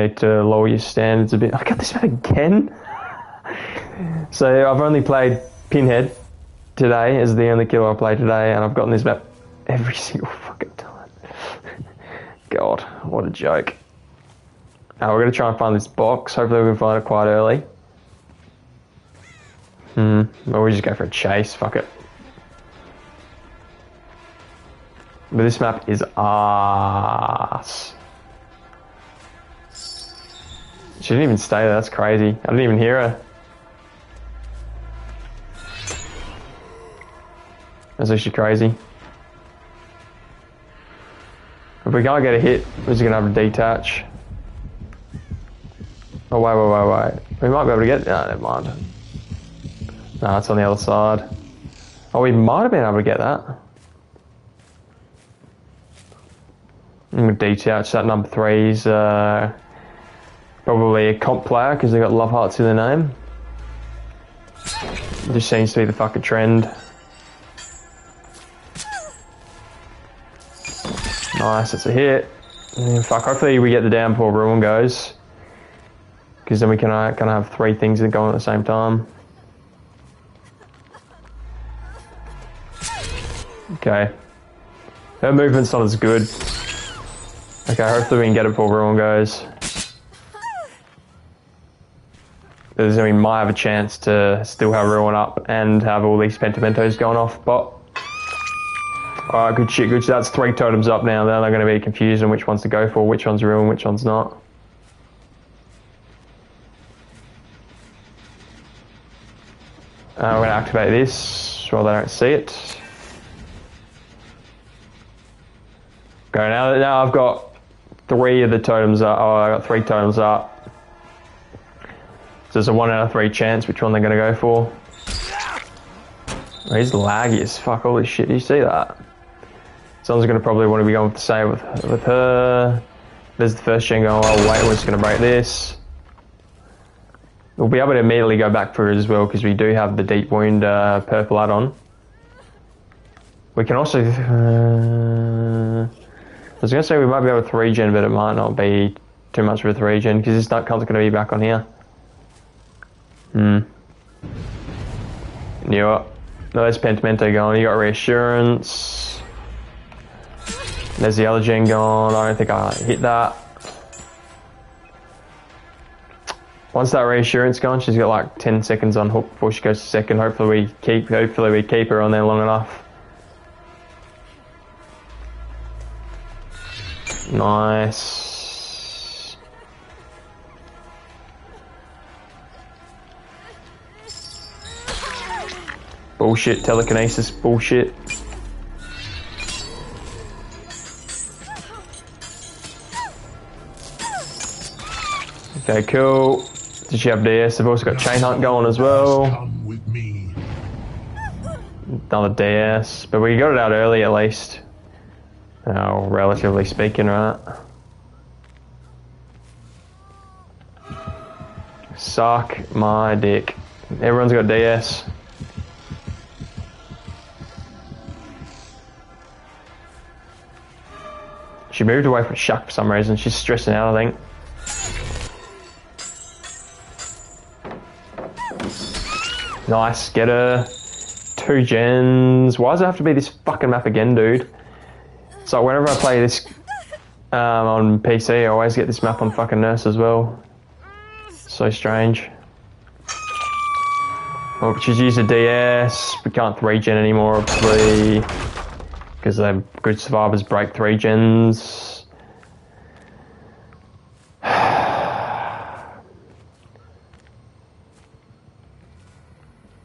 Need to lower your standards a bit. I got this map again. So I've only played Pinhead today as the only killer I played today, and I've gotten this map every single fucking time. God, what a joke. We're going to try and find this box. Hopefully we can find it quite early. Or we just go for a chase. Fuck it. But this map is ass. She didn't even stay there. That's crazy. I didn't even hear her. That's actually crazy. If we can't get a hit, we're just going to have to detach. Oh, wait. We might be able to get... No, never mind. No, it's on the other side. Oh, we might have been able to get that. I'm going to detach. That number 3's probably a comp player because they've got love hearts in their name. It just seems to be the fucking trend. Nice, that's a hit. Yeah, fuck, hopefully we get the downpour ruin goes. Because then we can kind of have 3 things that go on at the same time. Okay. Her movement's not as good. Okay, hopefully we can get it before ruin goes. Because then we might have a chance to still have ruin up and have all these pentamentos going off, but... Alright, good shit, good shit. That's 3 totems up now. Then they're going to be confused on which ones to go for, which one's ruin, which one's not. We're going to activate this while they don't see it. Okay, now I've got 3 of the totems up. Oh, I got 3 totems up. So there's a 1 out of 3 chance which one they're going to go for. Oh, he's laggy as fuck. Holy shit, do you see that? Someone's going to probably want to be going with the same with her. There's the first gen going, oh wait, we're just going to break this. We'll be able to immediately go back for it as well because we do have the deep wound purple add-on. We can also... I was going to say we might be able to 3-gen, but it might not be too much of a 3-gen because this nut cunt's going to be back on here. You know what? No, there's Pentimento going. You got Reassurance. There's the other gen going. I don't think I hit that. Once that Reassurance gone, she's got like 10 seconds on hook before she goes to second. Hopefully we keep her on there long enough. Nice. Bullshit, telekinesis, bullshit. Okay, cool. Did she have DS? They've also got Chain Hunt going as well. Another DS, but we got it out early at least. Oh, relatively speaking, right? Suck my dick. Everyone's got DS. She moved away from Shuck for some reason. She's stressing out, I think. Nice, get her. 2 gens. Why does it have to be this fucking map again, dude? So whenever I play this on PC, I always get this map on fucking Nurse as well. So strange. Oh, she's used a DS. We can't 3-gen anymore, obviously. Because the good survivors break 3-gens.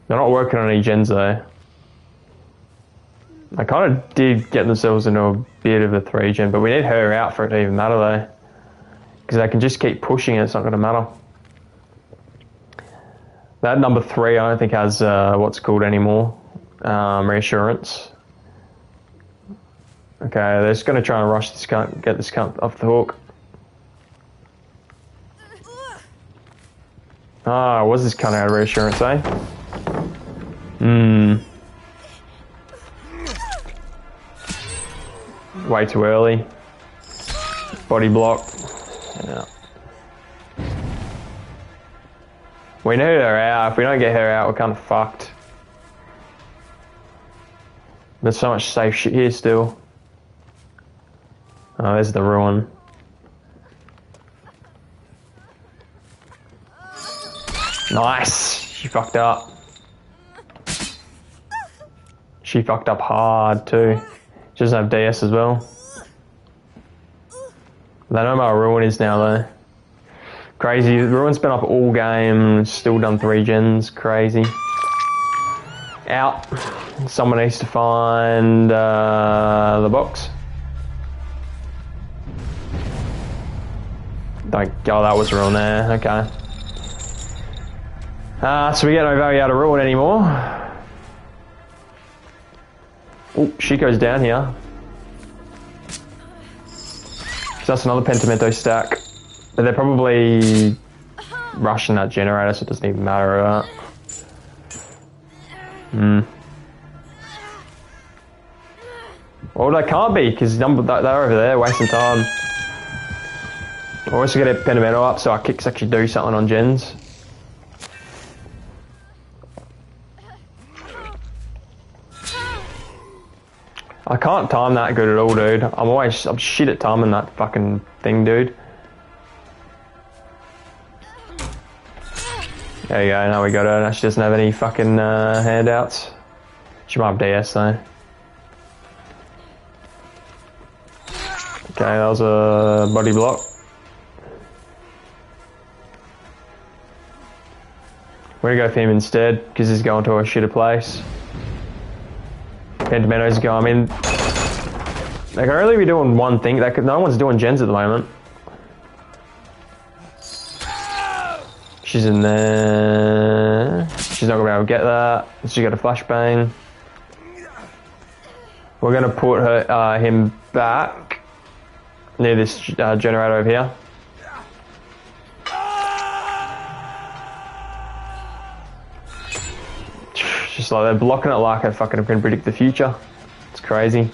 They're not working on any gens though. I kind of did get themselves into a bit of a 3-gen, but we need her out for it to even matter though. Because they can just keep pushing it, it's not going to matter. That number 3 I don't think has what's called anymore. Reassurance. Okay, they're just going to try and rush this cunt, get this cunt off the hook. Ah, was this cunt out of Reassurance, eh? Way too early. Body block. Yeah. We need her out. If we don't get her out, we're kind of fucked. There's so much safe shit here still. Oh, there's the ruin. Nice! She fucked up. She fucked up hard too. She doesn't have DS as well. They know where ruin is now though. Crazy. Ruin's been up all game, still done 3 gens. Crazy. Out. Someone needs to find the box. Oh, that was ruin there. Okay. So we get no value out of ruin anymore. Oh, she goes down here. So that's another pentimento stack. But they're probably rushing that generator, so it doesn't even matter, right? Well, they can't be, because they're over there wasting time. I also get a pentimento up so our kicks actually do something on gens. I can't time that good at all, dude. I'm shit at timing that fucking thing, dude. There you go, now we got her. She doesn't have any fucking handouts. She might have DS though. Okay, that was a body block. We're gonna go for him instead, because he's going to a shitter place. Pentimento's going, I mean, they can only be doing one thing. No one's doing gens at the moment. She's in there. She's not gonna be able to get that. She's got a flashbang. We're gonna put him back near this generator over here. Just like they're blocking it like I fucking can predict the future. It's crazy.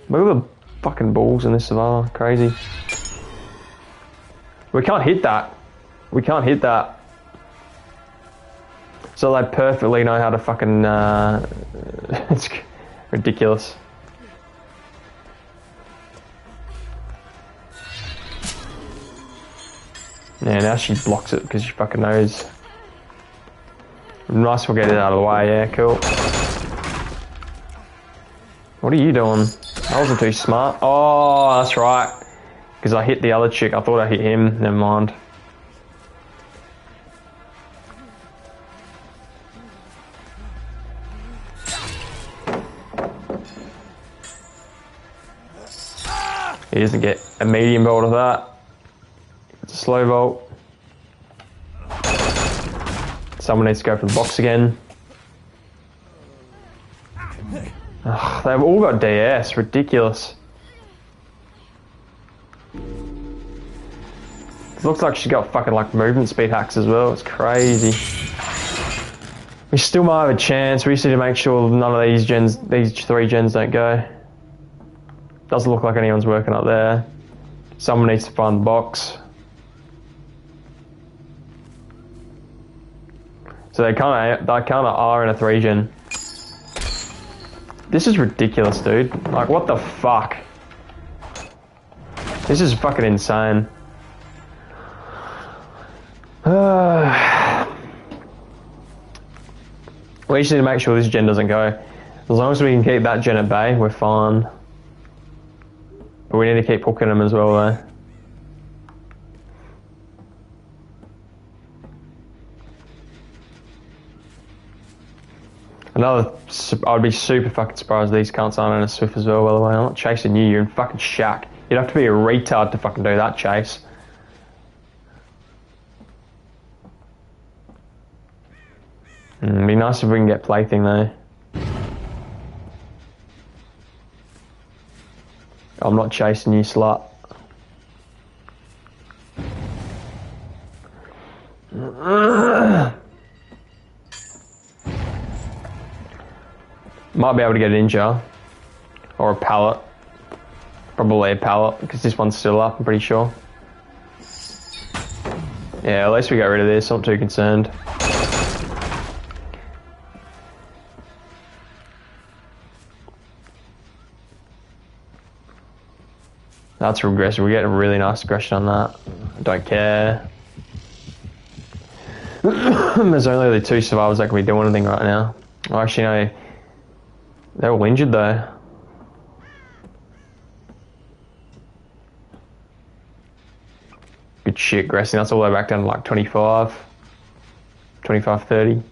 Look at the fucking balls in this Savannah. Crazy. We can't hit that. We can't hit that. So they perfectly know how to fucking... it's ridiculous. Yeah, now she blocks it because she fucking knows. Nice, we'll get it out of the way, yeah, cool. What are you doing? I wasn't too smart. Oh, that's right. Because I hit the other chick. I thought I hit him. Never mind. He doesn't get a medium bolt of that. It's a slow vault. Someone needs to go for the box again. Ugh, they've all got DS, ridiculous. It looks like she's got fucking like movement speed hacks as well, it's crazy. We still might have a chance, we just need to make sure none of these 3 gens don't go. Doesn't look like anyone's working up there. Someone needs to find the box. So they kind of are in a 3 gen. This is ridiculous, dude. Like, what the fuck? This is fucking insane. We just need to make sure this gen doesn't go. As long as we can keep that gen at bay, we're fine. But we need to keep hooking them as well, though. I'd be super fucking surprised these cunts aren't in a Swift as well, by the way. I'm not chasing you, you're in fucking shack. You'd have to be a retard to fucking do that chase. It'd be nice if we can get Plaything though. I'm not chasing you, slut. Might be able to get an Ninja. Or a pallet. Probably a pallet, because this one's still up, I'm pretty sure. Yeah, at least we got rid of this. Not too concerned. That's regressive. We get a really nice aggression on that. Don't care. There's only the 2 survivors that can be doing anything right now. Oh, actually, no. They're all injured though. Good shit, aggressing. That's all the way back down to like 25, 30.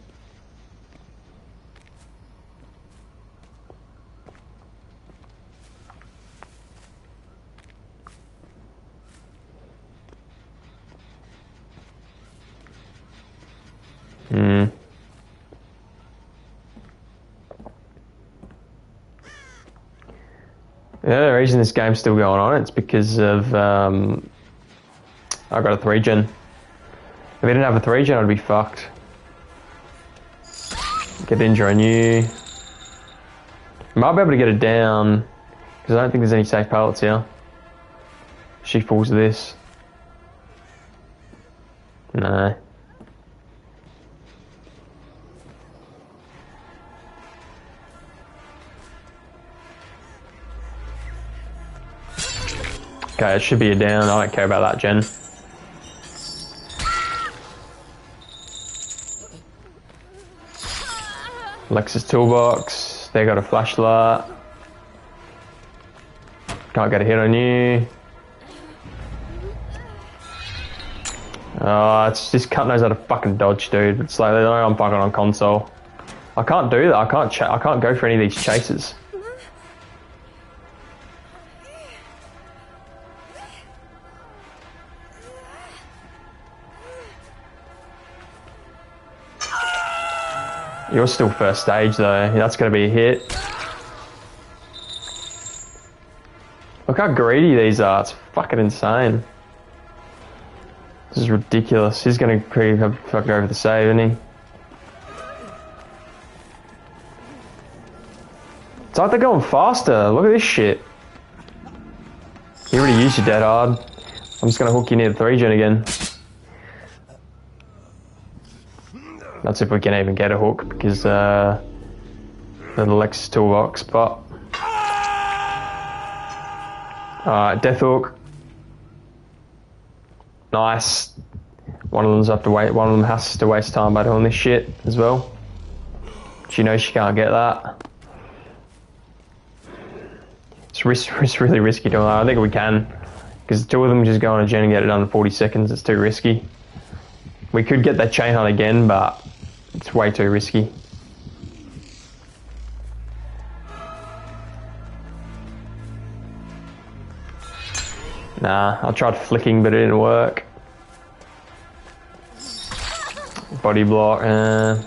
The reason this game's still going on, it's because of I've got a 3-gen. If I didn't have a 3-gen, I'd be fucked. Get injured on you. Might be able to get it down, because I don't think there's any safe pallets here. She falls to this. No. Okay, it should be a down. I don't care about that gen. Lexus toolbox. They got a flashlight. Can't get a hit on you. Oh, it's this cunt knows how to fucking dodge, dude. It's like they know I'm fucking on console. I can't do that. I can't go for any of these chases. You're still first stage though. That's going to be a hit. Look how greedy these are. It's fucking insane. This is ridiculous. He's going to fucking over the save, isn't he? It's like they're going faster. Look at this shit. You already used your dead hard. I'm just going to hook you near the 3-gen again. That's if we can even get a hook, because the Lexus toolbox, but... Alright, death hook. Nice. One of them has to waste time by doing this shit as well. She knows she can't get that. It's really risky doing that. I think we can, because the 2 of them just go on a gen and get it done in 40 seconds. It's too risky. We could get that chain hunt again, but it's way too risky. Nah, I tried flicking, but it didn't work. Body block, doesn't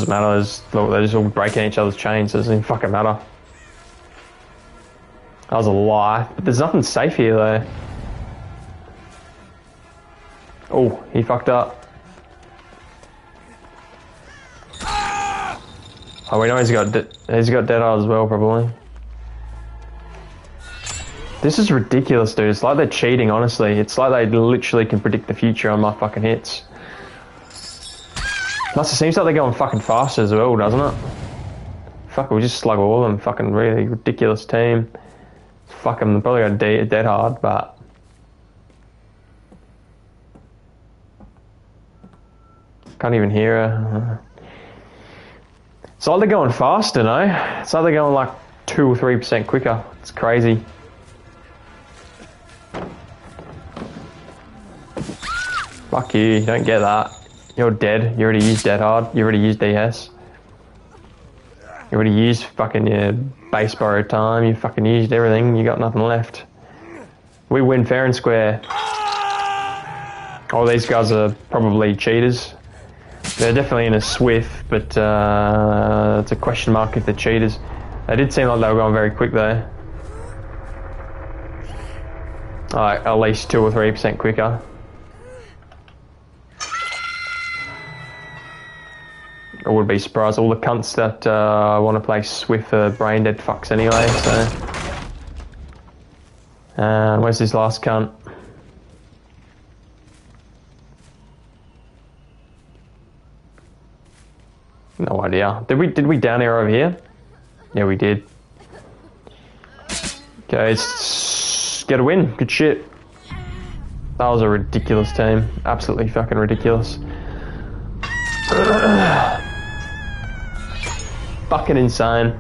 matter, they're just all breaking each other's chains, so it doesn't even fucking matter. That was a lie, but there's nothing safe here though. Oh, he fucked up. Oh, we know he's got dead eye as well, probably. This is ridiculous, dude. It's like they're cheating, honestly. It's like they literally can predict the future on my fucking hits. Plus, it seems like they're going fucking faster as well, doesn't it? Fuck, we just slug all of them. Fucking really ridiculous team. Fuck them, they probably got dead hard, but... Can't even hear her. It's like they're going faster, no? It's like they're going like 2 or 3% quicker. It's crazy. Fuck you, you don't get that. You're dead. You already used dead hard. You already used DS. You already used fucking your base borrowed time. You fucking used everything. You got nothing left. We win fair and square. Oh, these guys are probably cheaters. They're definitely in a Swift, but it's a question mark if they're cheaters. They did seem like they were going very quick though. Alright, at least 2 or 3% quicker. I would be surprised. All the cunts that want to play Swift are brain dead fucks anyway, so... Where's this last cunt? No idea. Did we down here over here? Yeah, we did. Okay, let's get a win. Good shit. That was a ridiculous team. Absolutely fucking ridiculous. Fucking insane.